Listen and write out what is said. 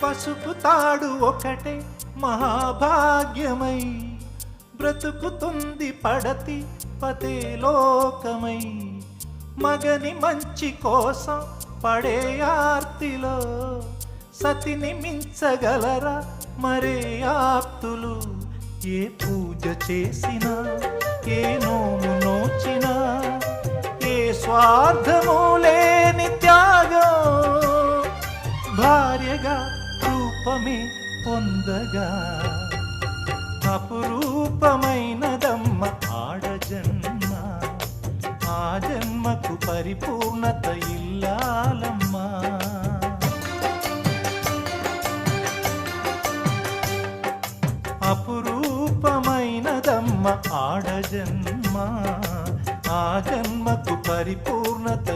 పసుపు తాడు ఒకటే మహాభాగ్యమై బ్రతుకుతుంది పడతి పదే లోకమై. మగని మంచి కోసం పడే ఆర్తిలో సతిని మించగలరా మరే ఆప్తులు. ఏ పూజ చేసినా ఏ నోము నోచినా ఏ స్వార్థము లేని త్యాగం భార్యగా రూపమే పొందగా. అపురూపమైనదమ్మ ఆడజన్మ, ఆ జన్మకు పరిపూర్ణత ఇల్లాలమ్మా. అపురూపమైనదమ్మ ఆడజన్మ, ఆ జన్మకు పరిపూర్ణత